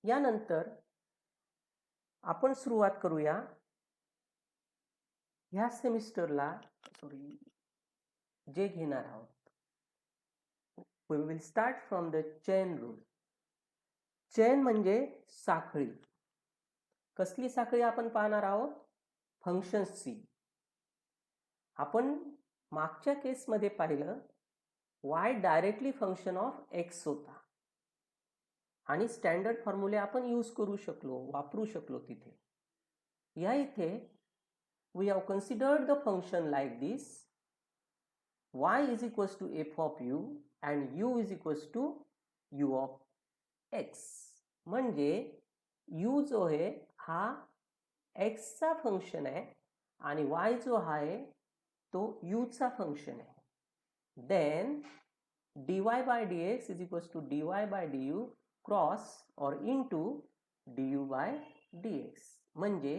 यानंतर आपण सुरुवात करूया ह्या सेमिस्टरला जे घेणार आहोत. We will start from the chain rule. Chain म्हणजे साखळी. कसली साखळी आपण पाहणार आहोत? फंक्शन्सची. आपण मागच्या केसमध्ये पाहिलं y directly function of x होता आणि स्टँडर्ड फॉर्म्युले आपण यूज करू शकलो, वापरू शकलो तिथे. या इथे we have considered the function like this: y is equals to f of u and u is equals to u of x. म्हणजे u जो आहे हा x चा फंक्शन आहे आणि y जो आहे तो u चा फंक्शन आहे. then dy by dx is equals to dy by du cross or into du by dx. म्हणजे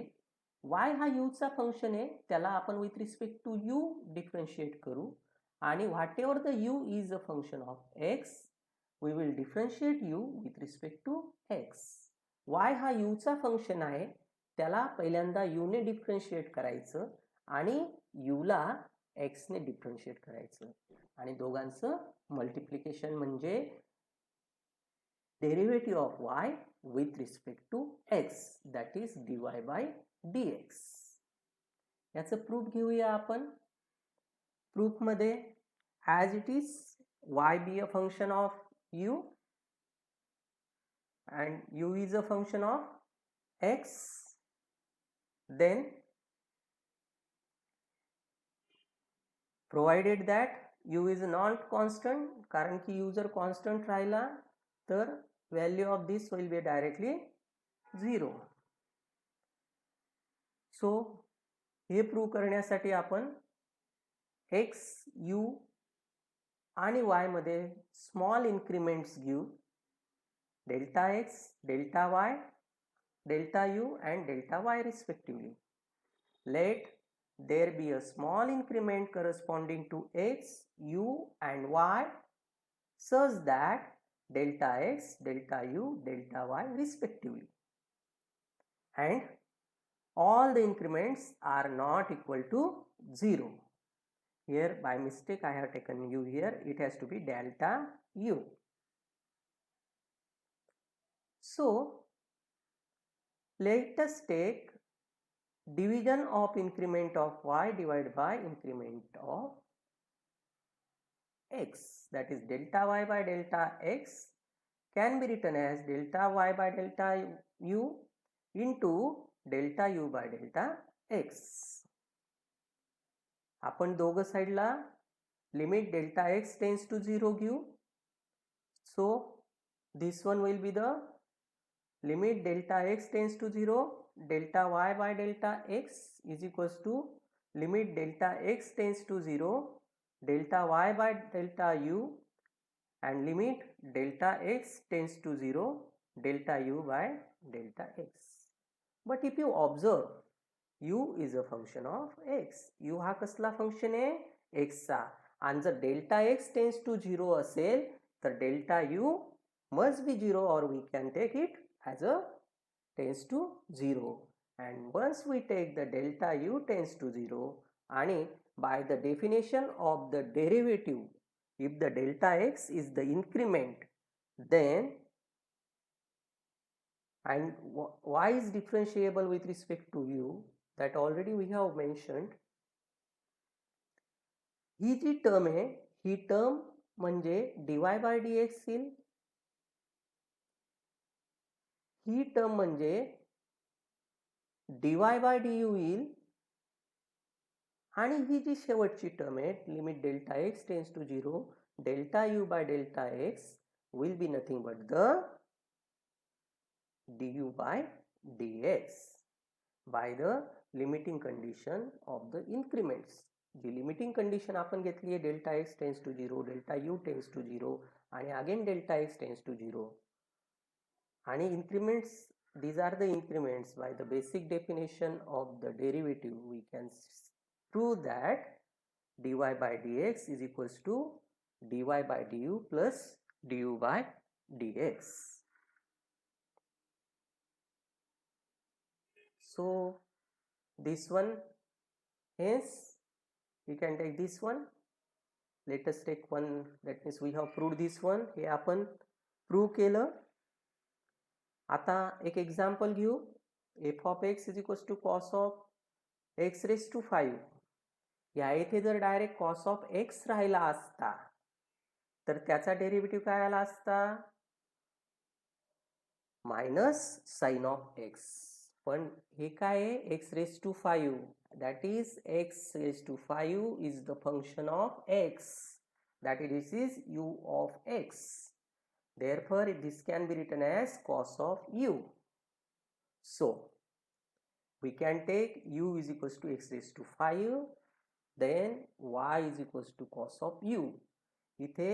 y हा u चा फंक्शन आहे, त्याला आपण with respect to u differentiate करू आणि whatever the u is a function of x, we will differentiate u with respect to x. y हा u चा फंक्शन आहे, त्याला पहिल्यांदा u ने डिफरन्शिएट करायचं आणि u ला x ने डिफरन्शिएट करायचं आणि दोघांचं मल्टिप्लिकेशन म्हणजे derivative of y with respect to x, that is dy by dx. याचं प्रूफ घेऊया आपण. प्रूफ मध्ये as it is y be a function of u and u is a function of x, then provided that u is not constant, कारण की u जर constant राहिला तर value of this will be directly 0. So हे prove करण्यासाठी आपण x, u आणि y मध्ये स्मॉल इन्क्रिमेंट्स घेऊ. Delta x, delta y, delta u and delta y respectively. Let there be a small increment corresponding to x, u and y such that delta x, delta u, delta y respectively, and all the increments are not equal to 0. Here by mistake I have taken u here, it has to be delta u. So let us take division of increment of y divided by increment of x, that is delta y by delta x can be written as delta y by delta u into delta u by delta x. आपण दोघं साइडला limit delta x tends to 0 घेऊ. So this one will be the limit delta x tends to 0, delta y by delta x is equals to limit delta x tends to 0, delta y by delta u, and limit delta x tends to 0, delta u by delta x. But if you observe, u is a function of x. u हा कसला function आहे? x चा. आणि जर delta x tends to 0 असेल तर delta u must be 0 or we can take it as a tends to 0. And once we take the delta u tends to 0 and by the definition of the derivative, if the delta x is the increment, then and y is differentiable with respect to u, that already we have mentioned. ही जी term आहे ही term म्हणजे dy by dx येईल, ही term म्हणजे dy by du येईल आणि ही जी शेवटची टर्म आहे limit delta x tends to 0, delta u by delta x will be nothing but the du by dx by the limiting condition of the increments. जी limiting condition आपण घेतली आहे delta x tends to 0, delta u tends to 0 आणि again delta x tends to 0 आणि increments, these are the increments. By the basic definition of the derivative we can prove that dy by dx is equals to dy by du plus du by dx. So this one, hence we can take this one. Let us take one, that means we have proved this one. हे आपण prove केलं. आता एक example घेऊ. F of x is equals to cos of x raise to 5. या इथे जर direct cos of x राहिला असता तर त्याचा डेरिव्हेटिव्ह काय आला असता? Minus sine of x. पण हे काय आहे? X raise to 5. That is x raise to 5 is the function of x. That is this is u of x. Therefore, this can be written as cos of u. So, we can take u is equals to x raised to 5, then y is equals to cos of u. इथे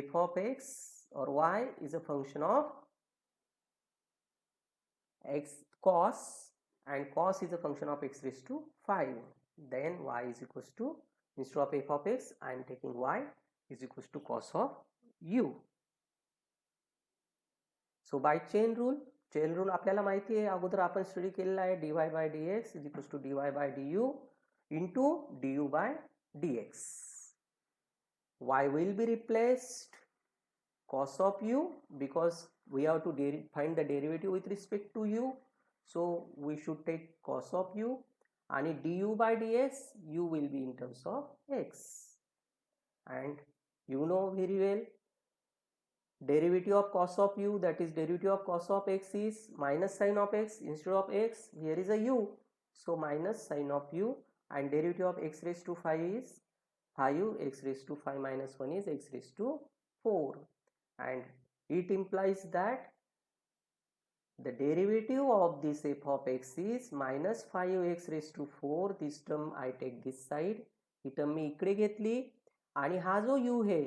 f of x or y is a function of x cos, and cos is a function of x raised to 5. Then y is equals to, instead of f of x, I am taking y is equals to cos of u. So by chain rule आपल्याला माहिती आहे, अगोदर आपण study केलेला आहे. dy by dx is equals to dy by du into du by dx. y will be replaced cos of u because we have to find the derivative with respect to u, so we should take cos of u, and du by dx u will be in terms of x, and you know very well derivative of cos of u, that is derivative of cos of x is minus sin of x. Instead of x, here is a u, so minus sin of u, and derivative of x raised to 5 is 5, x raised to 5 minus 1 is x raised to 4, and it implies that the derivative of this f of x is minus 5x raised to 4. This term I take this side, ही term मी इकडे घेतली, आणि हा जो u आहे,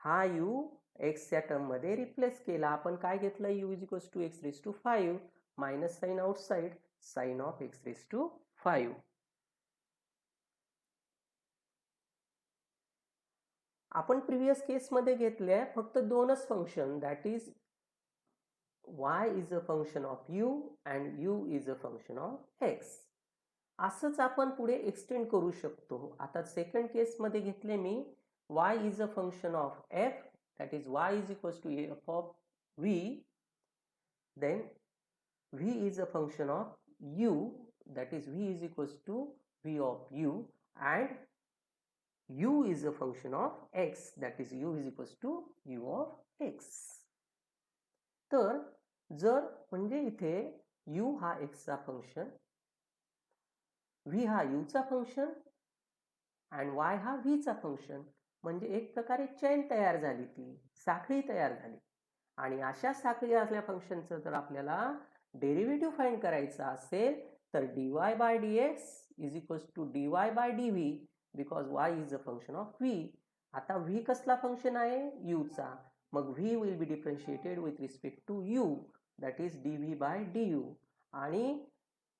हा u x या टर्म मध्ये रिप्लेस केला. आपण काय घेतलं? u is equals to x raise to 5 minus sine outside sine of x raise to 5. आपण प्रिव्हियस केस मध्ये घेतले फक्त दोनच function, that is y is a function of u and u is a function of x. असंच आपण पुढे extend करू शकतो. आता सेकंड केस मध्ये घेतले मी y is a function of f, that is y is equals to f of v, then v is a function of u, that is v is equals to v of u, and u is a function of x, that is u is equals to u of x. तर जर म्हणजे इथे u हा x चा function, v हा u चा function, and y हा v चा फंक्शन, म्हणजे एक प्रकारे चेन तयार झाली, ती साखळी तयार झाली. आणि अशा साखळी असल्या फंक्शनचं जर आपल्याला डेरिव्हेटिव्ह फाइंड करायचा असेल तर dy by dx is equals to dy by dv, because y is a function of v. आता v कसला फंक्शन आहे? u चा. मग v will be differentiated with respect to u, that is dv by du, आणि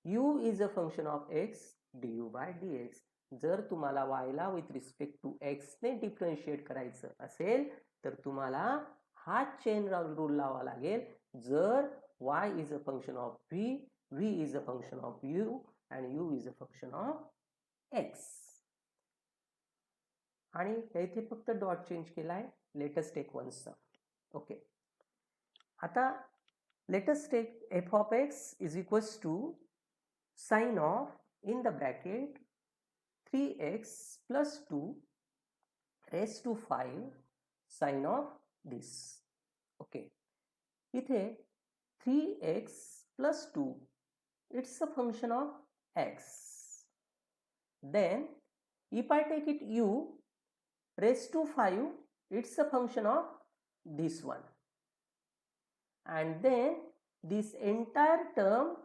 u is a function of x du by dx. जर तुम्हाला y ला with respect to x ने डिफरन्शिएट करायचं असेल तर तुम्हाला हा चेन रूल लावावा लागेल. जर y is a function of v, v is a function of u, and u is a function of x. आणि इथे फक्त डॉट चेंज केलाय. Let us take one sum. Okay, आता let us take f of x is equals to sin of in the bracket 3x plus 2 raised to 5 sin of this. Okay, इथे 3x plus 2, it's a function of x. Then if I take it u raised to 5, it's a function of this one, and then this entire term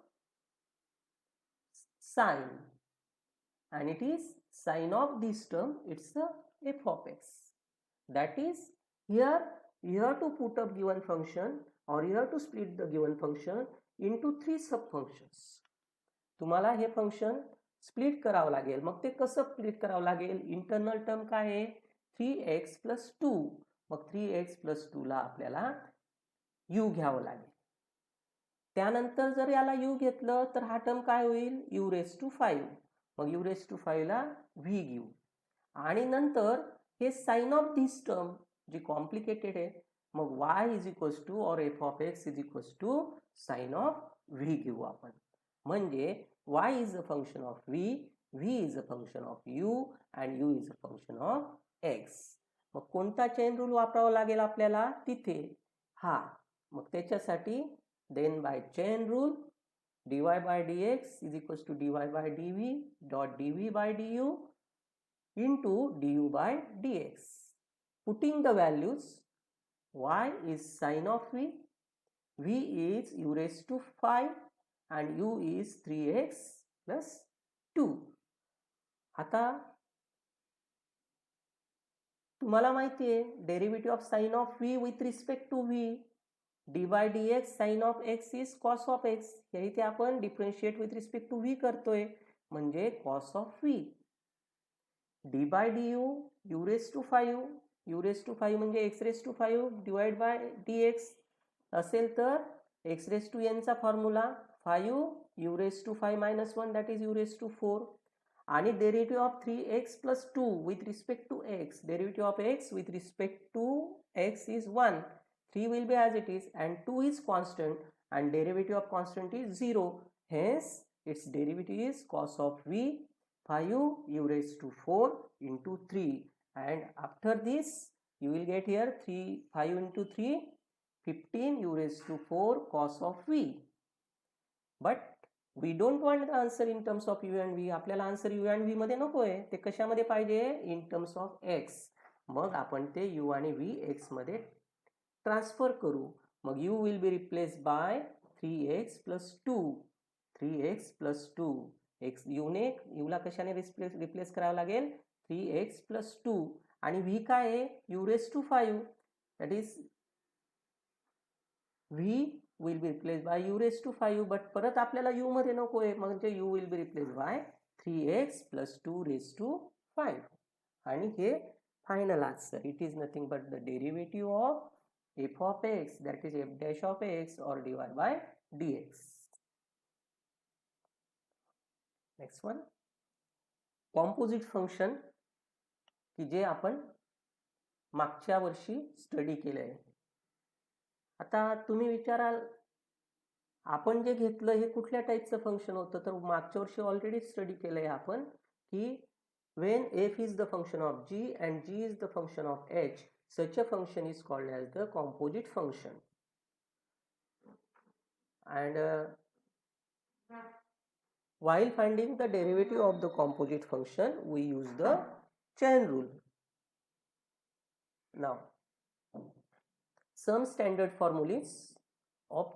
sine, and it is sine of this term, it's a f of x. That is, here you have to put up given function, or you have to split the given function into 3 sub functions. तुम्हाला हे function split करावं लागेल. मग ते कसं split करावं लागेल? Internal term काय आहे? 3x plus 2. मग 3x plus 2 ला आपल्याला u घ्यावं लागेल. त्यानंतर जर याला u घेतलं तर हा टर्म काय होईल, u रेस टू 5. मग u रेस टू 5 ला v घेऊ आणि नंतर हे साइन ऑफ दिस टर्म जी कॉम्प्लिकेटेड आहे, मग y इज इक्वल्स टू और f of x is equals to sine of v घेऊ आपण. म्हणजे y is a function of v, v is a function of u and u is a function of x. मग कोणता chain rule वापरावा लागेल आपल्याला तिथे, हा. मग त्याच्यासाठी then by chain rule dy by dx is equals to dy by dv dot dv by du into du by dx. Putting the values, y is sine of v, v is u raised to 5 and u is 3x plus 2. आता तुम्हाला माहिती आहे derivative of sine of v with respect to v, dy dx sine of x is cos of x. हे इथे आपण differentiate with respect to v करतोय म्हणजे cos of v. dy du u raise to 5, u raise to 5 म्हणजे x raise to 5 divide by dx असेल तर x raise to n चा formula 5 u raise to 5 minus 1 that is u raise to 4 आणि derivative of 3x plus 2 with respect to x, derivative of x with respect to x is 1, 3 will be as it is and 2 is constant and derivative of constant is 0, hence its derivative is cos of v 5 u raised to 4 into 3 and after this you will get here 5 into 3 15 u raised to 4 cos of v. But we don't want the answer in terms of u and v. आपल्याला answer u and v मध्ये नको आहे, ते कशामध्ये पाहिजे, in terms of x. मग आपण ते u आणि v x मध्ये ट्रान्सफर करू. मग u will be replaced by 3x plus 2, 3x plus 2 x, u ने u ला कशाने रिप्लेस करावं लागेल, 3x plus 2 आणि v काय आहे, u raised to 5, that is v will be replaced by u raised to 5, but परत आपल्याला u मध्ये नको आहे, म्हणजे u will be replaced by 3x plus 2 raised to 5 आणि हे final answer. It is nothing but the derivative of f of x, that is f dash of x or dy by dx. Next one, composite function की जे आपण मागच्या वर्षी study केले आहे. आता तुम्ही विचाराल आपण जे घेतलं हे कुठल्या टाईपचं फंक्शन होतं, तर मागच्या वर्षी ऑलरेडी स्टडी केलं आहे आपण की when f is the function of g and g is the function of h, such a function is called as the composite function. And while finding the derivative of the composite function, we use the chain rule. Now, some standard formulas of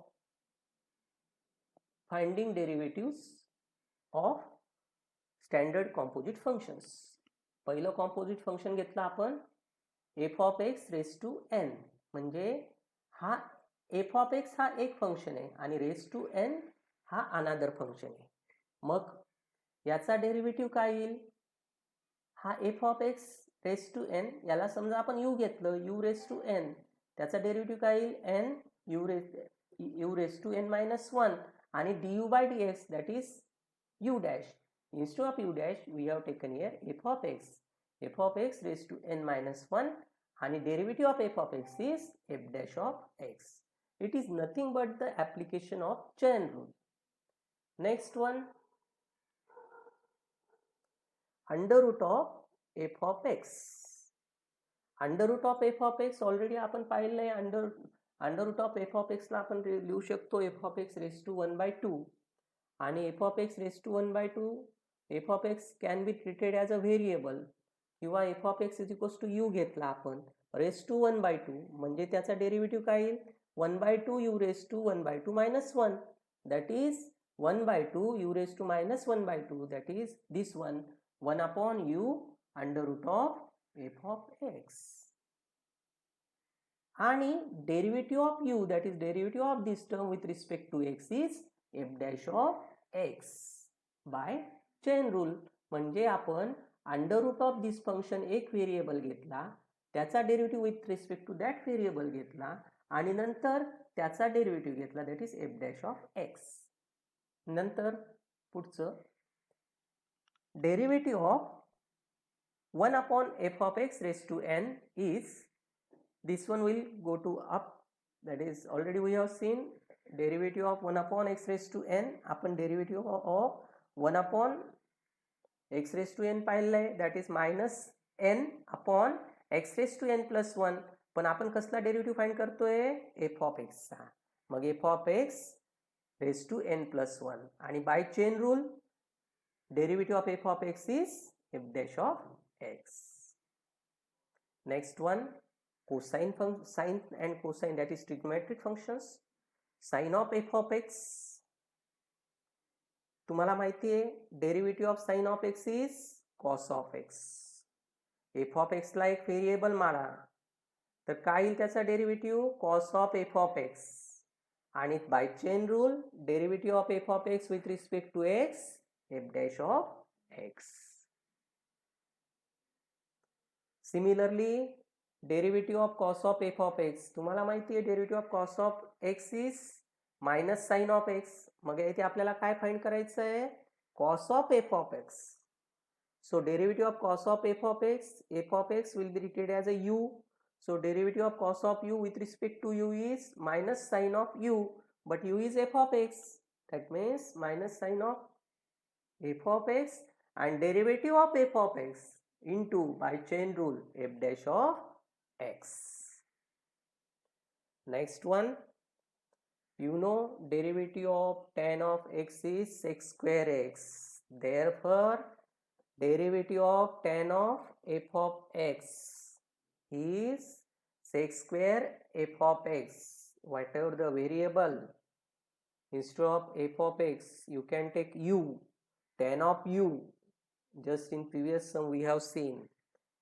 finding derivatives of standard composite functions. पहिलं composite function घेतलं आपण f of x raise to n, म्हणजे हा f of x हा एक function आहे आणि race to N हा अनादर फंक्शन आहे. मग याचा डेरिव्हेटिव्ह काय येईल, हा f of x raise to n, याला समजा आपण यू घेतलं, यू रेस टू एन, त्याचा डेरिव्हेटिव्ह काय येईल, n u raise to n minus 1 आणि d u by d x that is u dash. Instead of u dash we have taken here f of x raised to n minus 1 and derivative of f of x is f dash of x. It is nothing but the application of chain rule. Next one, under root of f of x. Under root of f of x already आपण पाहिलं आहे. under root of f of x ला आपण लिहू शकतो f of x raised to 1 by 2 आणि f of x raised to 1 by 2, f of x can be treated as a variable किंवा f of x is equals to u घेतला आपण raised to 1 by 2 म्हणजे त्याचा derivative काय येईल, 1 by 2 u raised to 1 by 2 minus 1, that is 1 by 2 u raised to minus 1 by 2, that is this one, 1 upon u under root of f of x. आणि derivative of u, that is derivative of this term with respect to x is f dash of x by chain rule. म्हणजे आपण under root of this function एक variable घेतला त्याचा derivative with respect to that variable घेतला आणि नंतर त्याचा derivative घेतला, that is f dash of x. नंतर पुढचं derivative of 1 upon f of x raised to n is, this one will go to up, that is already we have seen derivative of 1 upon x raised to n. आपण derivative of 1 upon x raised to n पाहिलं आहे, that is minus n upon x raised to n plus 1. पण आपण कसला derivative find करतोय, f of x चा. मग f of x raised to n plus 1 आणि by chain rule derivative of f of x is f dash of x. Next one, cosine sine and cosine, that is trigonometric functions. Sine of f of x, तुम्हाला माहिती आहे derivative of sine of x is cos of x. f of x ला एक variable मारा तर काय येईल त्याचा derivative, cos of f of x. आणि by chain rule derivative of f of x with respect to x, f dash of x. Similarly, derivative of cos of f of x, तुम्हाला माहिती आहे derivative of cos of x is minus sin of x. मग इथे आपल्याला काय find करायचं आहे, cos of f of x. So derivative of cos of f of x will be treated as a u. So derivative of cos of u with respect to u is minus sin of u, but u is f of x. That means minus sin of f of x and derivative of f of x into by chain rule f dash of x. Next one, you know derivative of tan of x is sec square x. Therefore derivative of tan of f of x is sec square f of x. Whatever the variable, instead of f of x you can take u, tan of u. Just in previous sum we have seen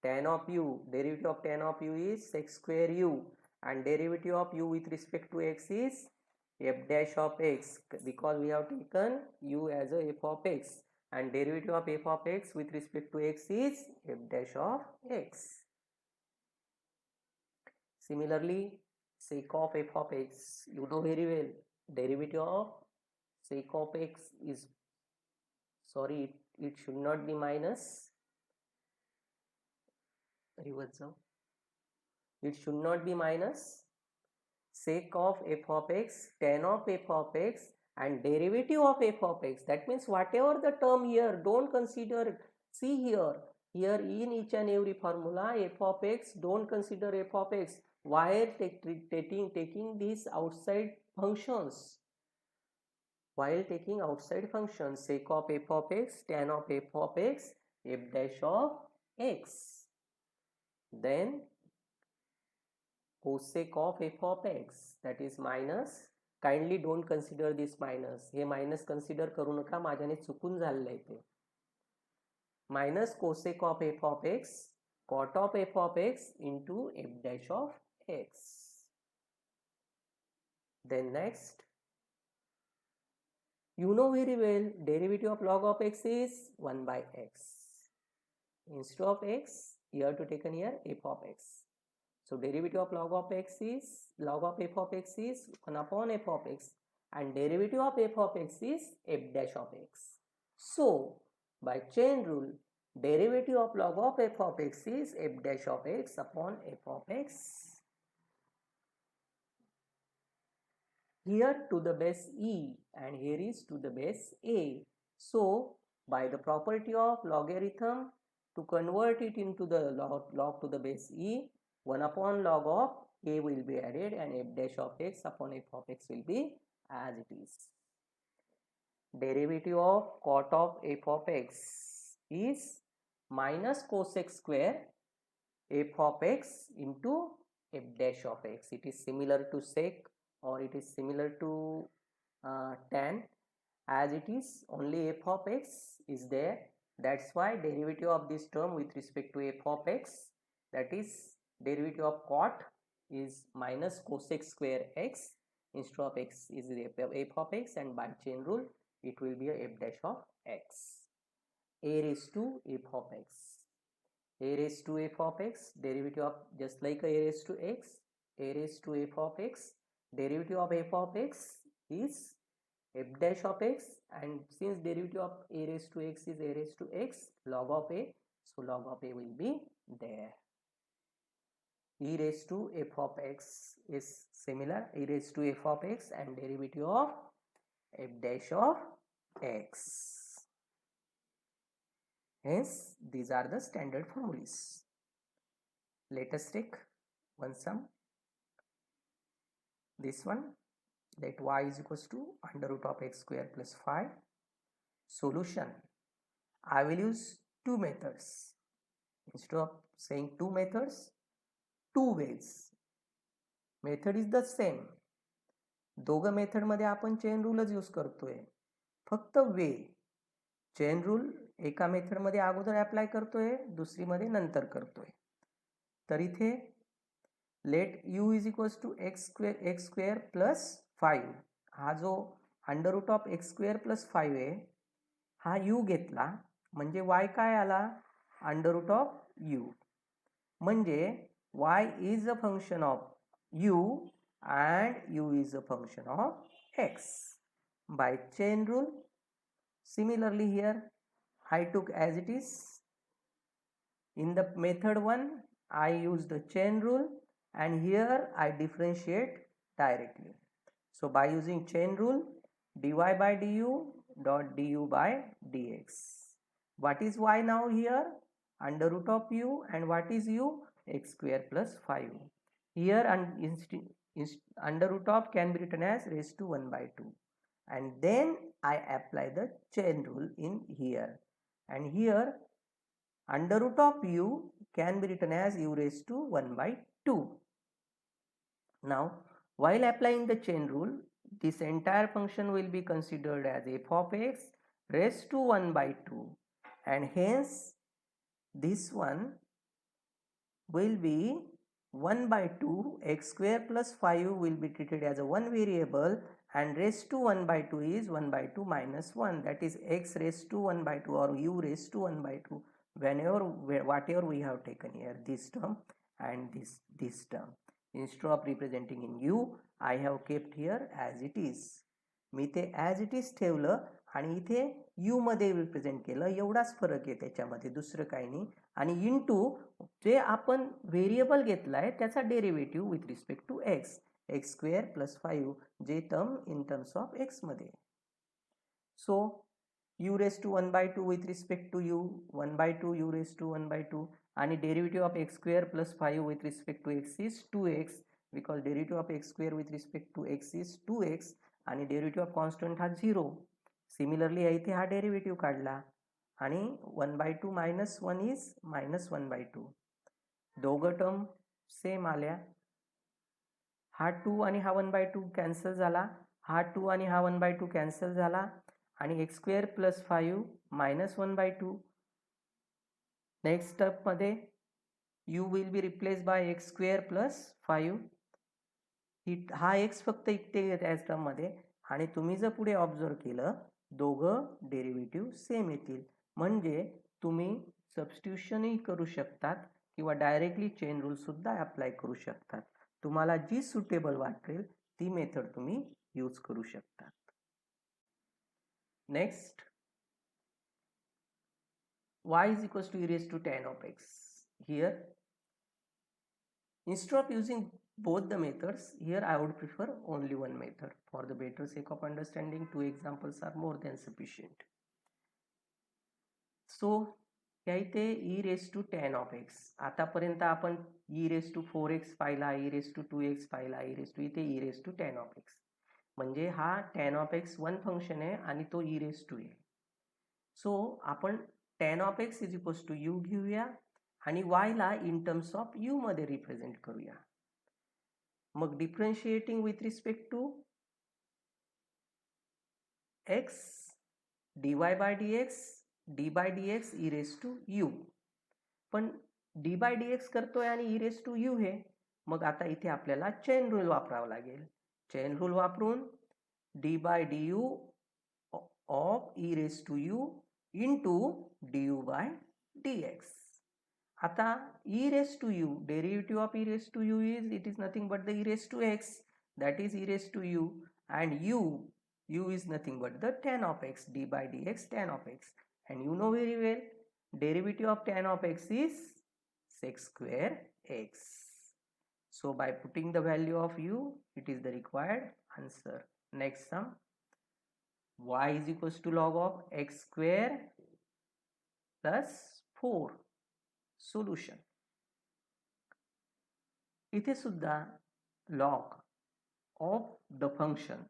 tan of u, derivative of tan of u is sec square u and derivative of u with respect to x is f dash of x, because we have taken u as a f of x, and derivative of f of x with respect to x is f dash of x. Similarly, sec of f of x, you know very well, derivative of sec of x is, sorry, it should not be minus, it should not be minus sec of f of x, tan of f of x and derivative of f of x. That means whatever the term here, don't consider, see here in each and every formula f of x, don't consider f of x while taking these outside functions. While taking outside functions, sec of f of x, tan of f of x, f dash of x. Then cosec of f of x, that is minus, kindly don't consider this minus, हे minus consider करू नका, माझ्याने चुकून झालेलं आहे ते. Minus cosec of f of x, cot of f of x into f dash of x. Then next, you know very well derivative of log of x is 1 by x. Instead of x, you have to take here f of x. So derivative of log of x is, log of f of x is 1 upon f of x and derivative of f of x is f dash of x. So by chain rule, derivative of log of f of x is f dash of x upon f of x. Here to the base e and here is to the base a. So by the property of logarithm, to convert it into the log to the base e, 1 upon log of a will be added and f dash of x upon f of x will be as it is. Derivative of cot of f of x is minus cosec square f of x into f dash of x. It is similar to sec or it is similar to tan, as it is only f of x is there. That's why derivative of this term with respect to f of x, that is derivative of cot, is minus cosec square x, instead of x is f of x, and by chain rule it will be a f dash of x, a raised to f of x. a raised to f of x, derivative of just like a raised to x, a raised to f of x, derivative of f of x is f dash of x, and since derivative of a raised to x is a raised to x, log of a, so log of a will be there. E raised to f of x is similar, e raised to f of x and derivative of f dash of x. Hence, these are the standard formulas. Let us take one sum. This one, let y is equals to under root of x square plus 5. Solution. I will use two methods. Instead of saying two methods, two ways. Method is the same. दोघं method मध्ये आपण chain रूलच use करतोय. फक्त वे chain rule एका method मध्ये अगोदर apply करतोय, दुसरी मध्ये नंतर करतोय. तर इथे let u is equals to x square plus 5. हा जो under root of x square plus 5 आहे, हा u घेतला म्हणजे y काय आला, अंडर रूट ऑफ u. म्हणजे y is a function of u and u is a function of x by chain rule. Similarly here I took as it is. In the method 1 I use the chain rule and here I differentiate directly. So by using chain rule, dy by du dot du by dx. What is y now here? Under root of u, and what is u? X square plus 5. Here under root of can be written as raised to 1 by 2, and then I apply the chain rule in here, and here under root of u can be written as u raised to 1 by 2. Now while applying the chain rule, this entire function will be considered as f of x raised to 1 by 2, and hence this one will be 1 by 2, x square plus 5 will be treated as a one variable, and raised to 1 by 2 is 1 by 2 minus 1, that is x raised to 1 by 2 or u raised to 1 by 2, whatever we have taken here, this term and this term. Instead of representing in u, I have kept here as it is. मी ते as it is ठेवलं आणि इथे u मध्ये represent केलं, एवढाच फरक आहे त्याच्यामध्ये, दुसरं काही नाही. आणि इनटू जे आपण व्हेरिएबल घेतलाय त्याचा derivative with respect to x, x square plus 5, जे term in terms of x मध्ये. So u race to 1 by 2 with respect to u, 1 by 2 u race to 1 by 2, आणि derivative of x square plus 5 with respect to x is 2x, because derivative of x square with respect to x is 2x, आणि derivative of constant हा 0. Similarly इथे हा derivative काढला आणि 1 by 2 minus 1 is minus 1 by 2. दोघं term same आल्या. हा 2 आणि हा 1 by 2 कॅन्सल झाला, हा 2 आणि हा 1 by 2 कॅन्सल झाला, आणि x square plus 5 minus 1 by 2. Next स्टेपमध्ये u will be replace by x square plus 5. हा एक्स फक्त इथे याच टर्ममध्ये, आणि तुम्ही जर पुढे ऑब्झर्व केलं, दोघं डेरिव्हेटिव्ह सेम येतील. म्हणजे तुम्ही सबस्टिट्यूशनही करू शकतात किंवा डायरेक्टली चेन रूल सुद्धा अप्लाय करू शकतात. तुम्हाला जी सुटेबल वाटेल ती मेथड तुम्ही यूज करू शकतात. Next, y is equals to e raised to tan of x. Here instead of using both the methods, here I would prefer only one method. For the better sake of understanding, 2 examples are more than sufficient. So इथे e raised to tan of x. आतापर्यंत आपण e raised to 4x पाहिला, e raised to 2x पाहिला, e raised to इथे e raised to tan of x. म्हणजे हा tan of x one function आहे आणि तो e raised to आहे. सो आपण tan of x is equals to u घेऊया आणि y ला इन टर्म्स ऑफ u मध्ये रिप्रेझेंट करूया. मग differentiating with respect to x, dy by dx, d by dx e raised to u. पण d by dx करतोय आणि e raised to u हे, मग आता इथे आपल्याला चेन रूल वापरावा लागेल. चेन रूल वापरून d by du of e raised to u into du by dx. आता e raised to u, derivative of e raised to u is, it is nothing but the e raised to x, that is e raised to u, and u is nothing but the tan of x, d by dx tan of x, and you know very well derivative of tan of x is sec square x. So by putting the value of u, it is the required answer. Next sum, y is equals to log of x square plus 4. Solution. इथे सुद्धा log of the function,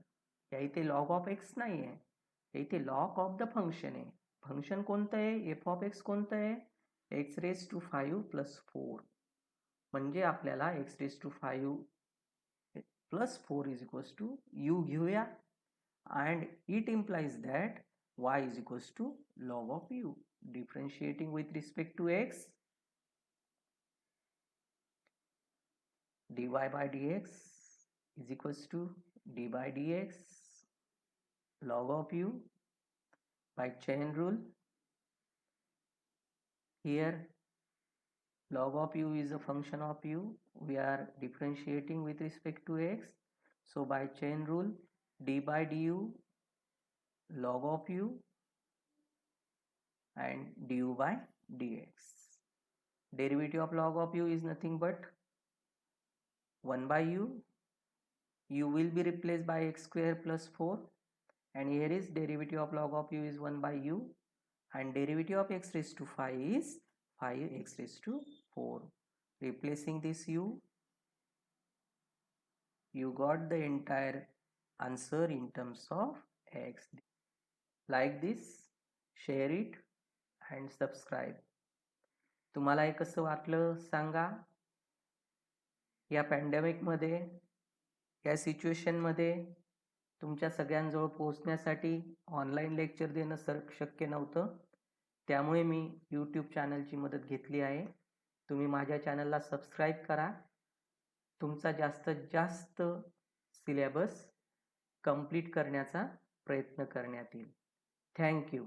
या इथे log of x नाही आहे, या इथे log of the function आहे. Function कोणतं आहे? एफ ऑफ एक्स कोणतं आहे? X raise to 5 plus 4. म्हणजे आपल्याला x raise to 5 plus 4 is equals to u घेऊया, and it implies that y is equals to log of u. Differentiating with respect to x, dy by dx is equals to d by dx log of u by chain rule. Here log of u is a function of u, we are differentiating with respect to x, so by chain rule d by du log of u and du by dx. Derivative of log of u is nothing but 1 by u. U will be replaced by x square plus 4, and here is derivative of log of u is 1 by u, and derivative of x raised to 5 is 5x raised to 4. Replacing this u, you got the entire answer in terms of x. Like this, share it and subscribe. तुम्हाला हे कसं वाटलं सांगा. या पॅन्डेमिकमध्ये, या सिच्युएशनमध्ये तुमच्या सगळ्यांजवळ पोहोचण्यासाठी online lecture देणं शक्य नव्हतं, त्यामुळे मी यूट्यूब चॅनलची मदत घेतली आहे. तुम्ही माझ्या चॅनलला सबस्क्राईब करा. तुमचा जास्तीत जास्त सिलेबस कंप्लीट करण्याचा प्रयत्न करण्यात येईल. थँक्यू.